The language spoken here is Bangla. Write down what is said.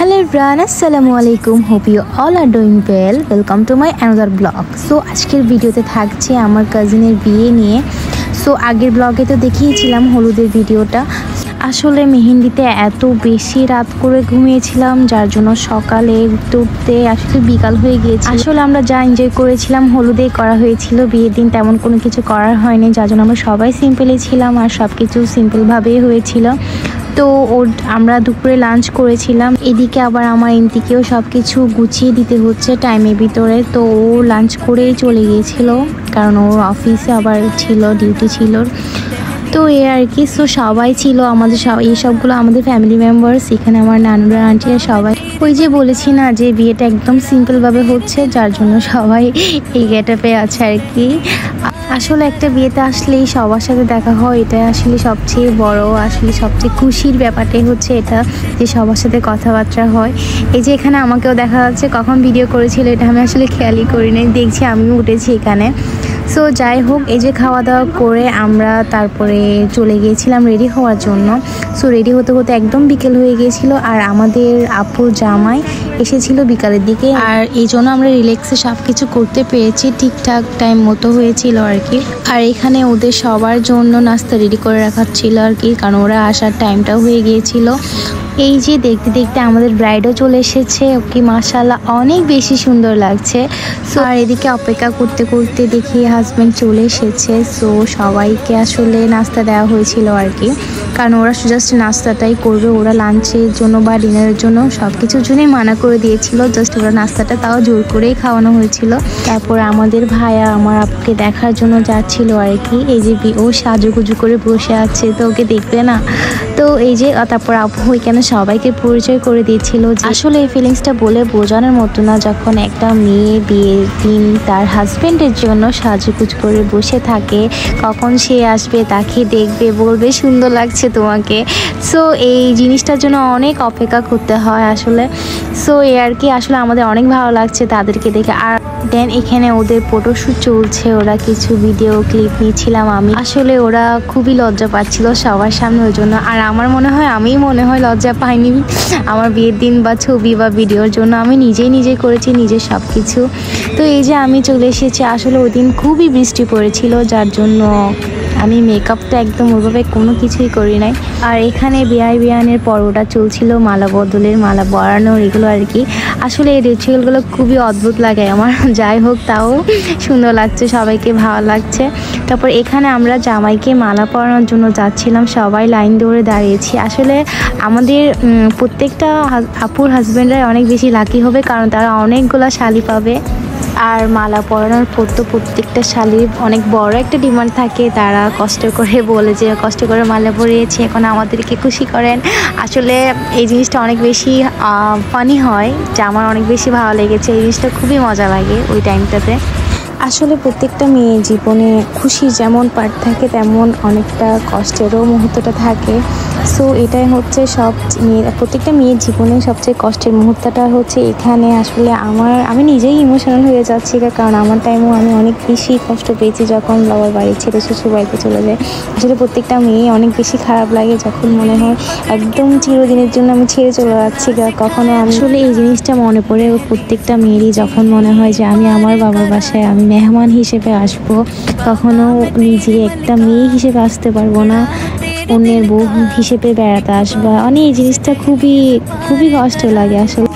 Hello everyone, Assalamualaikum. Hope you all are doing well. Welcome to my another vlog. So আজকের ভিডিওতে থাকছে আমার কাজিনের বিয়ে নিয়ে। সো আগের ব্লগে তো দেখিয়েছিলাম হলুদের ভিডিওটা। আসলে মেহেন্দিতে এত বেশি রাত করে ঘুমিয়েছিলাম যার জন্য সকালে উঠতে আসলে বিকাল হয়ে গিয়েছে। আসলে আমরা যা এনজয় করেছিলাম হলুদে করা হয়েছিল, বিয়ের দিন তেমন কোনো কিছু করার হয়নি, যার জন্য আমরা সবাই সিম্পলে ছিলাম আর সব কিছু সিম্পলভাবেই হয়েছিল। তো আমরা দুপুরে লাঞ্চ করেছিলাম, এদিকে আবার আমার ইন্তিকেও সব কিছু গুছিয়ে দিতে হচ্ছে টাইমের ভিতরে। তো ও লাঞ্চ করেই চলে গিয়েছিল কারণ ওর অফিসে আবার ছিল, ডিউটি ছিল। তো আর কি, সো সবাই ছিল আমাদের, এই সবগুলো আমাদের ফ্যামিলি মেম্বার্স। এখানে আমার নানুরা আন্টিরা সবাই, ওই যে বলেছি না যে বিয়েটা একদম সিম্পলভাবে হচ্ছে, যার জন্য সবাই এই গেটআপে আছে আর কি। আসলে একটা বিয়েতে আসলেই সবার সাথে দেখা হয়, এটা আসলে সবচেয়ে বড়, আসলে সবচেয়ে খুশির ব্যাপারটাই হচ্ছে এটা যে সবার সাথে কথাবার্তা হয়। এই যে এখানে আমাকেও দেখা যাচ্ছে, কখন ভিডিও করেছিল এটা আমি আসলে খেয়ালই করি নাই, দেখছি আমিও উঠেছি এখানে। সো যাই হোক, এই যে খাওয়া দাওয়া করে আমরা তারপরে চলে গিয়েছিলাম রেডি হওয়ার জন্য। সো রেডি হতে হতে একদম বিকেল হয়ে গিয়েছিল, আর আমাদের আপুর জামাই এসেছিল বিকালের দিকে, আর এই জন্য আমরা রিল্যাক্সে সব কিছু করতে পেরেছি, ঠিকঠাক টাইম মতো হয়েছিল আর কি। আর এখানে ওদের সবার জন্য নাস্তা রেডি করে রাখা ছিল আর কি, কারণ ওরা আসার টাইমটাও হয়ে গিয়েছিল। এই যে দেখতে দেখতে আমাদের ব্রাইডও চলে এসেছে, ওকে মাশাআল্লাহ অনেক বেশি সুন্দর লাগছে। সো আর এদিকে অপেক্ষা করতে করতে দেখি হাজব্যান্ড চলে এসেছে। সো সবাইকে আসলে নাস্তা দেওয়া হয়েছিল আর কি, কারণ ওরা জাস্ট নাস্তাটাই করবে, ওরা লাঞ্চের জন্য বা ডিনারের জন্য সব কিছুর জন্যই মানা করে দিয়েছিল, জাস্ট ওরা নাস্তাটা তাও জোর করেই খাওয়ানো হয়েছিল। তারপর আমাদের ভাইয়া আমার আপুকে দেখার জন্য যাচ্ছিল আর কি। এই যে ও সাজুগুজু করে বসে আছে, তো ওকে দেখবে না। তো এই যে তারপর আপু ওইখানে সবাইকে পরিচয় করে দিয়েছিল। আসলে এই ফিলিংসটা বলে বোঝানোর মতো না, যখন একটা মেয়ে বিয়ের দিন তার হাজব্যান্ডের জন্য সাজুগুজ করে বসে থাকে, কখন সে আসবে, তাকে দেখবে, বলবে সুন্দর লাগছে তোমাকে। সো এই জিনিসটার জন্য অনেক অপেক্ষা করতে হয় আসলে। সো এই আর কি, আসলে আমাদের অনেক ভালো লাগছে তাদেরকে দেখে। আর দেন এখানে ওদের ফটোশ্যুট চলছে, ওরা কিছু ভিডিও ক্লিপ নিয়েছিলাম আমি। আসলে ওরা খুবই লজ্জা পাচ্ছিল সবার সামনে, ওই জন্য। আর আমার মনে হয় লজ্জা পাইনি আমার বিয়ের দিন বা ছবি বা ভিডিওর জন্য, আমি নিজেই করেছি নিজের সব কিছু। তো এই যে আমি চলে এসেছি, আসলে ওই দিন খুবই বৃষ্টি পড়েছিল, যার জন্য আমি মেকআপটা একদম ওইভাবে কোনো কিছুই করি নাই। আর এখানে বিয়ানের পর্বটা চলছিল, মালা বদলের, মালা পরানোর, এগুলো আর কি। আসলে এই রিচুয়ালগুলো খুবই অদ্ভুত লাগে আমার, যাই হোক তাও সুন্দর লাগছে, সবাইকে ভালো লাগছে। তারপর এখানে আমরা জামাইকে মালা পরানোর জন্য যাচ্ছিলাম, সবাই লাইন ধরে দাঁড়িয়েছি। আসলে আমাদের প্রত্যেকটা আপুর হাজব্যান্ডরাই অনেক বেশি লাকি হবে, কারণ তারা অনেকগুলো শালি পাবে। আর মালা পরানোর প্রত্যেকটা শালির অনেক বড় একটা ডিমান্ড থাকে, তারা কষ্ট করে বলে যে কষ্ট করে মালা পরিয়েছে, এখন আমাদেরকে খুশি করেন। আসলে এই জিনিসটা অনেক বেশি ফানি হয়, যা আমার অনেক বেশি ভালো লেগেছে, এই জিনিসটা খুবই মজা লাগে ওই টাইমটাতে। আসলে প্রত্যেকটা মেয়ের জীবনে খুশি যেমন পার্ট থাকে, তেমন অনেকটা কষ্টেরও মুহূর্তটা থাকে। সো এটাই হচ্ছে প্রত্যেকটা মেয়ের জীবনে সবচেয়ে কষ্টের মুহূর্তটা হচ্ছে এখানে। আসলে আমি নিজেই ইমোশনাল হয়ে যাচ্ছি, কারণ আমার টাইমেও আমি অনেক বেশি কষ্ট পেয়েছি যখন বাবার বাড়ি ছেড়ে শ্বশুর বাড়িতে চলে যায়। আসলে প্রত্যেকটা মেয়ে অনেক বেশি খারাপ লাগে যখন মনে হয় একদম চিরদিনের জন্য আমি ছেড়ে চলে যাচ্ছি। কখনো আসলে এই জিনিসটা মনে পড়ে প্রত্যেকটা মেয়েরই, যখন মনে হয় যে আমি আমার বাবার বাসায় আমি মেহমান হিসেবে আসবো, কখনো নিজে একটা মেয়ে হিসেবে আসতে পারবো না, অন্যের বউ হিসেবে বেড়াতে আসবা। এই জিনিসটা খুবই কষ্ট লাগে আসলে।